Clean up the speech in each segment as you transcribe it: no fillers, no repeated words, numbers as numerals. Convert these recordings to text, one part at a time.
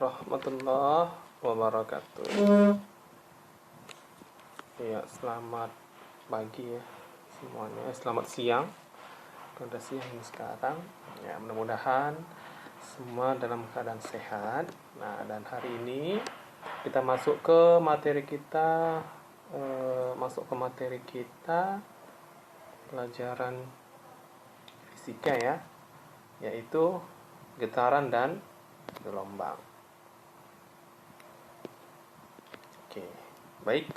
warahmatullahi wabarakatuh. Ya, selamat pagi ya semuanya. Selamat siang. Udah siang sekarang. Ya, mudah-mudahan semua dalam keadaan sehat. Nah, dan hari ini kita masuk ke materi kita pelajaran fisika ya, yaitu getaran dan gelombang. Oke, baik.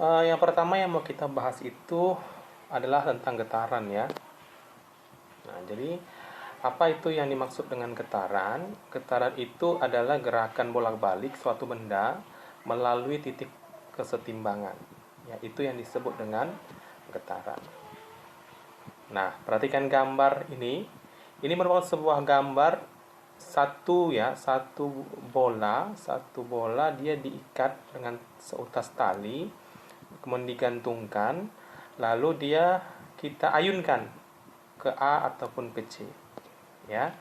Yang pertama yang mau kita bahas itu adalah tentang getaran ya. Nah, jadi apa itu yang dimaksud dengan getaran? Getaran itu adalah gerakan bolak-balik suatu benda melalui titik kesetimbangan. Ya, itu yang disebut dengan getaran. Nah, perhatikan gambar ini. Ini merupakan sebuah gambar satu bola dia diikat dengan seutas tali, kemudian digantungkan, lalu kita ayunkan ke A ataupun ke C ya.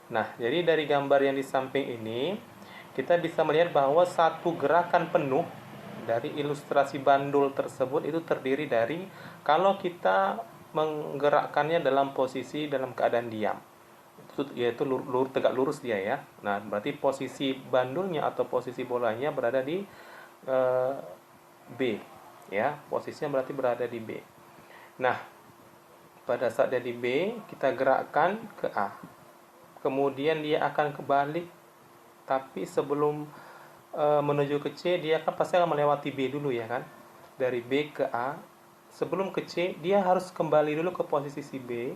Nah, jadi dari gambar yang di samping ini kita bisa melihat bahwa satu gerakan penuh dari ilustrasi bandul tersebut itu terdiri dari, kalau kita menggerakkannya dalam keadaan diam, yaitu tegak lurus dia ya. Nah, berarti posisi bandulnya atau posisi bolanya berada di B ya. Posisinya berarti berada di B. Nah, pada saat dia di B, kita gerakkan ke A. Kemudian dia akan kebalik, tapi sebelum menuju ke C, dia pasti akan melewati B dulu ya kan. Dari B ke A, sebelum ke C, dia harus kembali dulu ke posisi si B,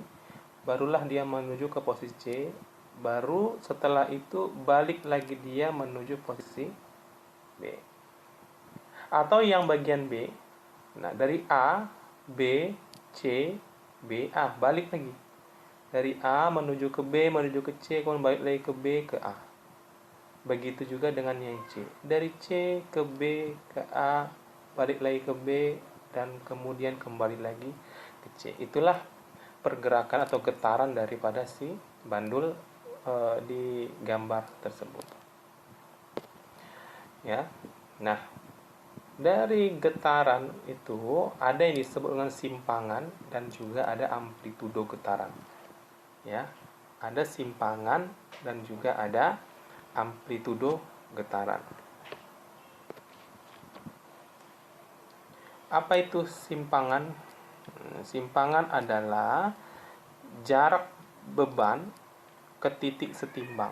barulah dia menuju ke posisi C, baru setelah itu balik lagi dia menuju posisi B. Atau yang bagian B, nah dari A, B, C, B, A, balik lagi. Dari A menuju ke B, menuju ke C, kemudian balik lagi ke B, ke A. Begitu juga dengan yang C. Dari C ke B, ke A, balik lagi ke B, dan kemudian kembali lagi ke C. Itulah pergerakan atau getaran daripada si bandul di gambar tersebut ya. Nah, dari getaran itu ada yang disebut dengan simpangan dan juga ada amplitudo getaran ya. Ada simpangan dan juga ada amplitudo getaran. Apa itu simpangan? Simpangan adalah jarak beban ke titik setimbang.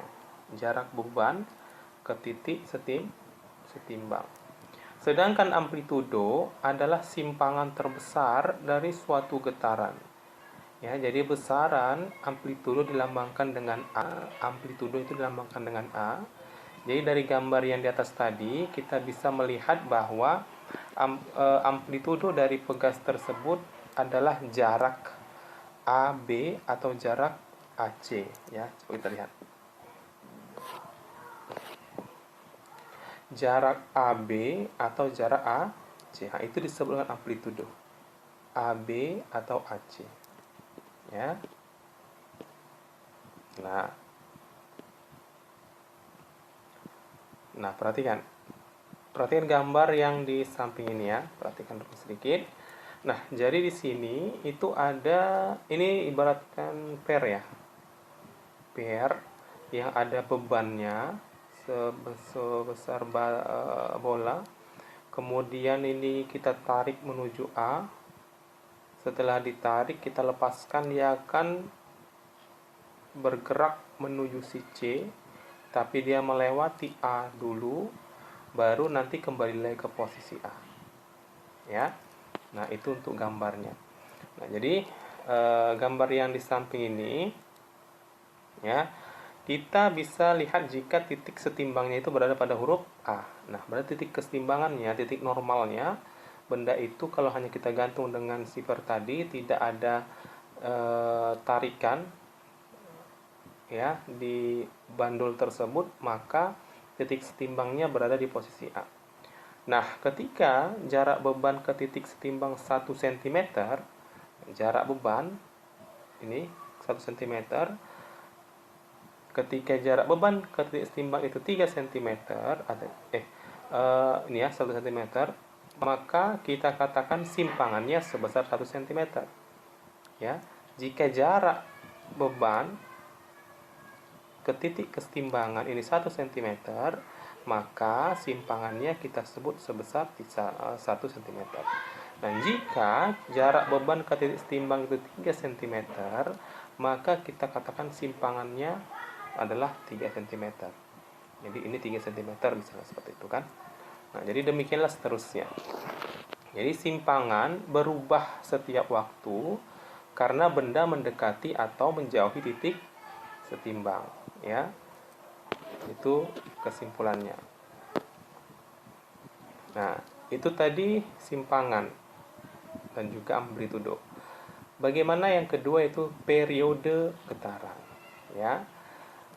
Jarak beban ke titik setimbang. Sedangkan amplitudo adalah simpangan terbesar dari suatu getaran. Ya, jadi besaran amplitudo dilambangkan dengan A, amplitudo itu dilambangkan dengan A. Jadi dari gambar yang di atas tadi kita bisa melihat bahwa amplitudo dari pegas tersebut adalah jarak AB atau jarak AC ya. Coba kita lihat. Jarak AB atau jarak AC, nah, itu disebut dengan amplitudo. AB atau AC ya. Nah, perhatikan gambar yang di samping ini ya. Perhatikan dulu sedikit. Nah, jadi di sini itu ada, ini ibaratkan per ya. Per yang ada bebannya sebesar bola. Kemudian ini kita tarik menuju A. Setelah ditarik kita lepaskan, dia akan bergerak menuju si C, tapi dia melewati A dulu, baru nanti kembali lagi ke posisi A ya. Nah, itu untuk gambarnya. Nah, jadi gambar yang di samping ini ya, kita bisa lihat jika titik setimbangnya itu berada pada huruf A. Nah, berarti titik kesetimbangannya, titik normalnya benda itu kalau hanya kita gantung dengan sifar tadi, tidak ada tarikan ya di bandul tersebut, maka titik setimbangnya berada di posisi A. Nah, ketika jarak beban ke titik setimbang 1 cm, jarak beban ini 1 cm, ketika jarak beban ke titik setimbang itu 3 cm ini ya 1 cm, maka kita katakan simpangannya sebesar 1 cm. Ya, jika jarak beban ke titik kesetimbangan ini 1 cm, maka simpangannya kita sebut sebesar 1 cm. Dan jika jarak beban ke titik setimbang itu 3 cm, maka kita katakan simpangannya adalah 3 cm. Jadi ini 3 cm misalnya seperti itu kan. Nah, jadi demikianlah seterusnya. Jadi simpangan berubah setiap waktu karena benda mendekati atau menjauhi titik setimbang, ya. Itu kesimpulannya. Nah, itu tadi simpangan dan juga amplitudo. Bagaimana yang kedua itu periode getaran, ya.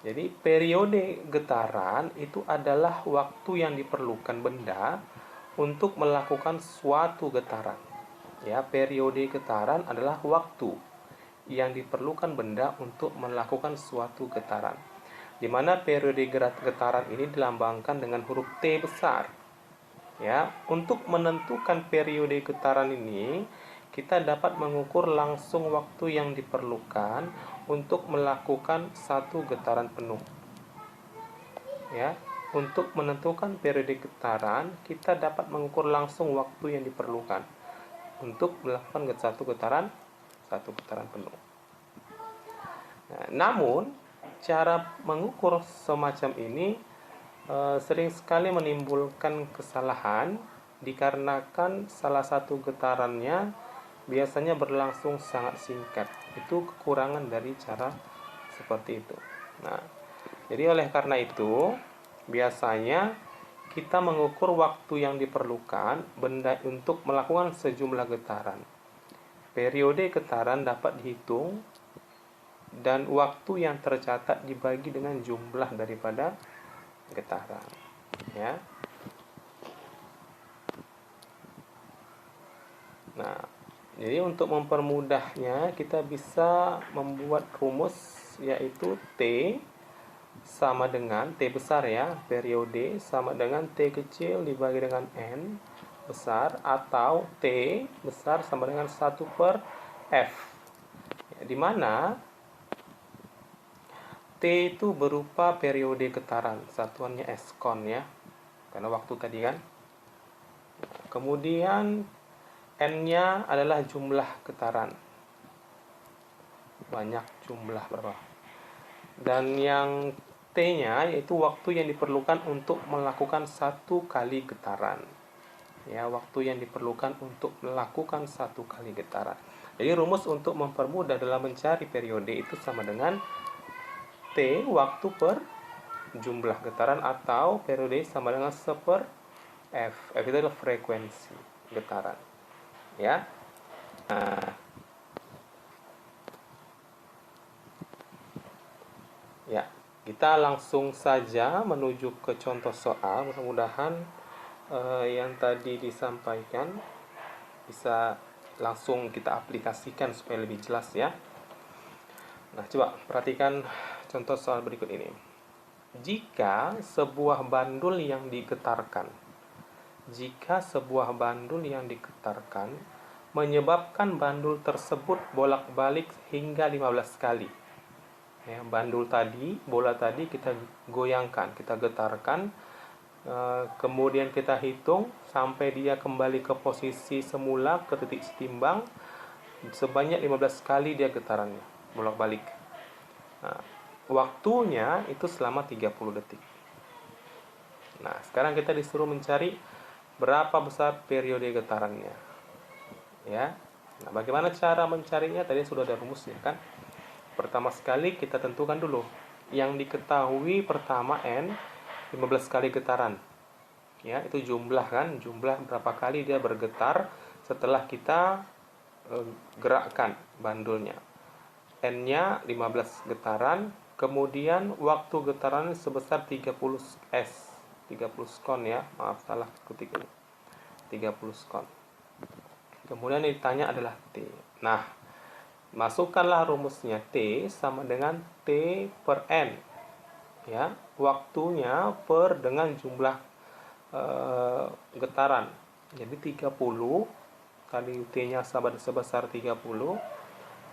Jadi periode getaran itu adalah waktu yang diperlukan benda untuk melakukan suatu getaran. Ya, periode getaran adalah waktu yang diperlukan benda untuk melakukan suatu getaran. Di mana periode getaran ini dilambangkan dengan huruf T besar. Ya, untuk menentukan periode getaran ini, kita dapat mengukur langsung waktu yang diperlukan untuk melakukan satu getaran penuh. Ya, untuk menentukan periode getaran, kita dapat mengukur langsung waktu yang diperlukan untuk melakukan satu getaran penuh. Nah, namun cara mengukur semacam ini sering sekali menimbulkan kesalahan dikarenakan salah satu getarannya biasanya berlangsung sangat singkat. Itu kekurangan dari cara seperti itu. Nah, jadi oleh karena itu biasanya kita mengukur waktu yang diperlukan benda untuk melakukan sejumlah getaran. Periode getaran dapat dihitung dan waktu yang tercatat dibagi dengan jumlah daripada getaran, ya. Nah, jadi untuk mempermudahnya kita bisa membuat rumus, yaitu T sama dengan T besar, ya, periode sama dengan T kecil dibagi dengan N besar, atau T besar sama dengan 1 per F, ya, di mana T itu berupa periode getaran, satuannya skon, ya, karena waktu tadi kan. Kemudian N-nya adalah jumlah getaran, banyak jumlah berapa. Dan yang T-nya yaitu waktu yang diperlukan untuk melakukan satu kali getaran. Ya, waktu yang diperlukan untuk melakukan satu kali getaran. Jadi rumus untuk mempermudah dalam mencari periode itu sama dengan T waktu per jumlah getaran, atau periode sama dengan 1 per F. F itu adalah frekuensi getaran, ya. Nah, ya, kita langsung saja menuju ke contoh soal. Mudah-mudahan yang tadi disampaikan bisa langsung kita aplikasikan supaya lebih jelas, ya. Nah, coba perhatikan contoh soal berikut ini. Jika sebuah bandul yang digetarkan menyebabkan bandul tersebut bolak-balik hingga 15 kali. Ya, bandul tadi, bola tadi kita goyangkan, kita getarkan, kemudian kita hitung sampai dia kembali ke posisi semula, ke titik setimbang, sebanyak 15 kali dia getarannya, bolak-balik. Nah, waktunya itu selama 30 detik. Nah, sekarang kita disuruh mencari berapa besar periode getarannya, ya. Nah, bagaimana cara mencarinya? Tadi sudah ada rumusnya kan. Pertama sekali kita tentukan dulu yang diketahui pertama N, 15 kali getaran, ya, itu jumlah kan, jumlah berapa kali dia bergetar setelah kita gerakkan bandulnya. N-nya 15 getaran, kemudian waktu getaran sebesar 30 skon, ya, maaf salah ketik ini, 30 skon. Kemudian yang ditanya adalah T. Nah, masukkanlah rumusnya. T sama dengan T per N. Ya, waktunya per dengan jumlah getaran. Jadi 30 kali UT-nya sebesar 30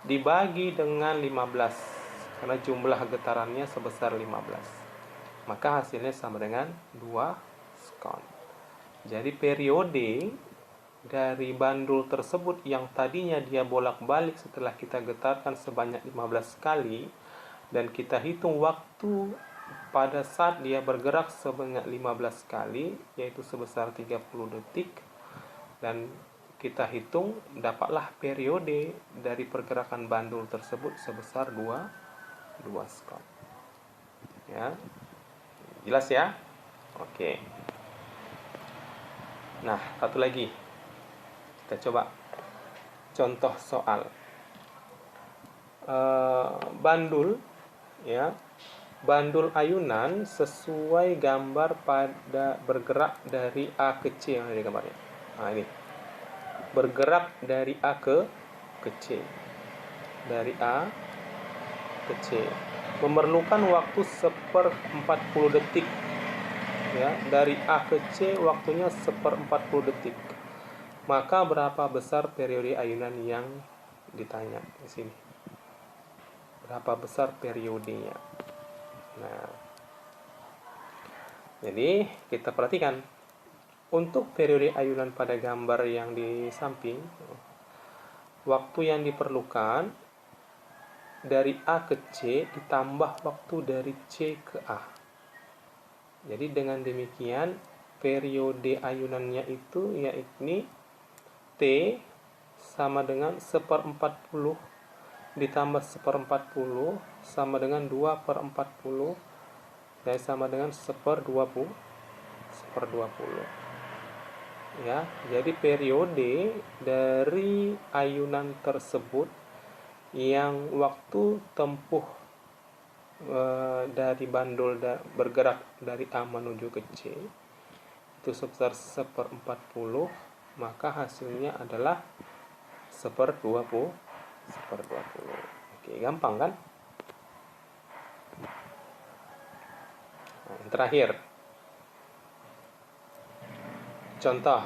dibagi dengan 15 karena jumlah getarannya sebesar 15. Maka hasilnya sama dengan 2 skon. Jadi periode dari bandul tersebut yang tadinya dia bolak-balik setelah kita getarkan sebanyak 15 kali dan kita hitung waktu pada saat dia bergerak sebanyak 15 kali yaitu sebesar 30 detik dan kita hitung dapatlah periode dari pergerakan bandul tersebut sebesar 2 skon. Ya. Jelas ya? Oke. Nah, satu lagi. Kita coba contoh soal. Bandul ya. Bandul ayunan sesuai gambar pada bergerak dari A ke C yang ada di gambarnya. Nah, ini. Bergerak dari A ke C. Dari A ke C. Memerlukan waktu 1/40 detik. Ya, dari A ke C waktunya 1/40 detik. Maka berapa besar periode ayunan yang ditanya di sini? Berapa besar periodenya? Nah, jadi kita perhatikan untuk periode ayunan pada gambar yang di samping, waktu yang diperlukan dari A ke C ditambah waktu dari C ke A. Jadi dengan demikian periode ayunannya itu yakni T sama dengan 1/40 ditambah 1/40 sama dengan 2/40 dan sama dengan 1/20. Ya, jadi periode dari ayunan tersebut yang waktu tempuh dari bandul bergerak dari A menuju ke C itu sebesar 1/40, maka hasilnya adalah 1/20. Oke, gampang kan? Nah, yang terakhir. Contoh,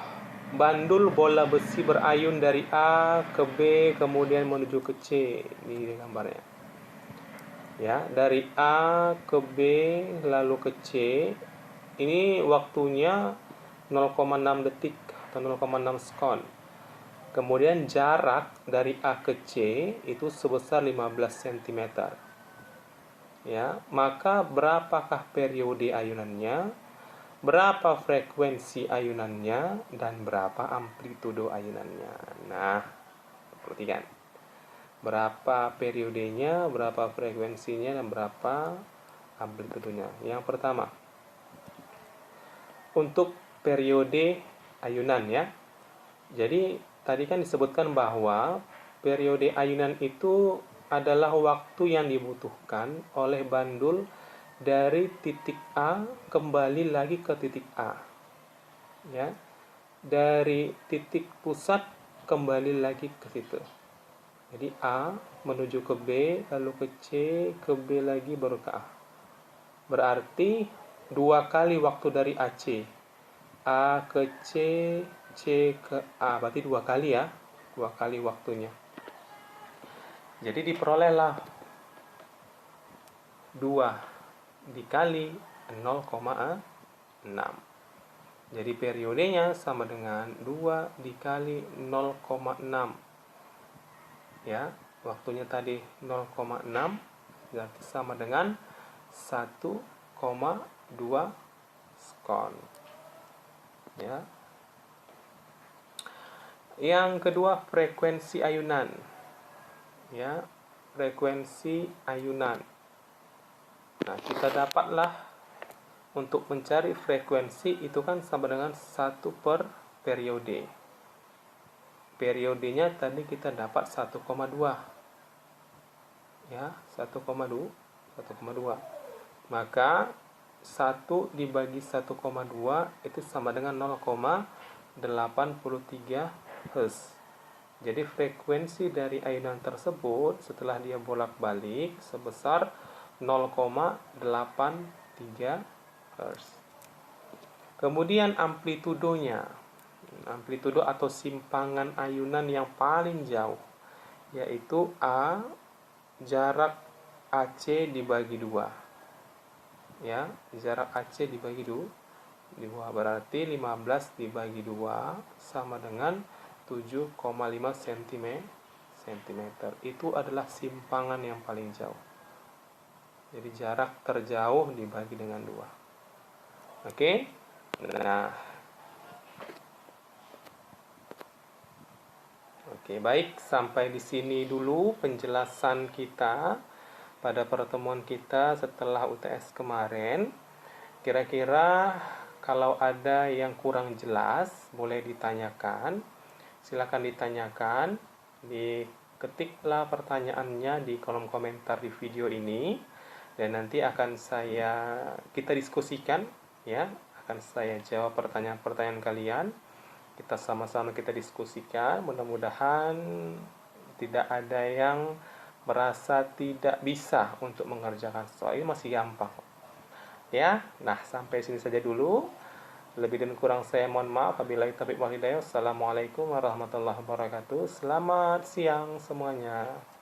bandul bola besi berayun dari A ke B kemudian menuju ke C di gambarnya. Ya, dari A ke B lalu ke C. Ini waktunya 0,6 detik atau 0,6 skon. Kemudian jarak dari A ke C itu sebesar 15 cm. Ya, maka berapakah periode ayunannya? Berapa frekuensi ayunannya dan berapa amplitudo ayunannya? Nah, perhatikan. Berapa periodenya, berapa frekuensinya dan berapa amplitudonya. Yang pertama, untuk periode ayunan ya. Jadi tadi kan disebutkan bahwa periode ayunan itu adalah waktu yang dibutuhkan oleh bandul dari titik A kembali lagi ke titik A. Ya. Dari titik pusat kembali lagi ke situ. Jadi A menuju ke B, lalu ke C, ke B lagi baru ke A. Berarti 2 kali waktu dari AC. A ke C, C ke A. Berarti 2 kali ya. 2 kali waktunya. Jadi diperolehlah 2 dikali 0,6. Jadi periodenya sama dengan 2 dikali 0,6. Ya, waktunya tadi 0,6 berarti sama dengan 1,2 skon. Ya. Yang kedua, frekuensi ayunan. Ya, frekuensi ayunan. Nah, kita dapatlah untuk mencari frekuensi itu kan sama dengan 1 per periode. Periodenya tadi kita dapat 1,2. Ya, 1,2. Maka 1 dibagi 1,2 itu sama dengan 0,83 Hz. Jadi frekuensi dari ayunan tersebut setelah dia bolak-balik sebesar 0,83 Hz. Kemudian amplitudonya, amplitudo atau simpangan ayunan yang paling jauh, yaitu A jarak AC dibagi 2. Ya, jarak AC dibagi 2 berarti 15 dibagi 2 sama dengan 7,5 cm. Itu adalah simpangan yang paling jauh. Jadi jarak terjauh dibagi dengan 2. Oke? Nah, oke, baik, sampai di sini dulu penjelasan kita pada pertemuan kita setelah UTS kemarin. Kira-kira kalau ada yang kurang jelas, boleh ditanyakan. Silakan ditanyakan. Diketiklah pertanyaannya di kolom komentar di video ini, dan nanti akan kita diskusikan, ya. Akan saya jawab pertanyaan-pertanyaan kalian. Kita sama-sama kita diskusikan. Mudah-mudahan tidak ada yang merasa tidak bisa untuk mengerjakan soal ini, masih gampang. Ya, nah sampai sini saja dulu. Lebih dan kurang saya mohon maaf. Wabillahi taufiq wal hidayah. Wassalamualaikum warahmatullahi wabarakatuh. Selamat siang semuanya.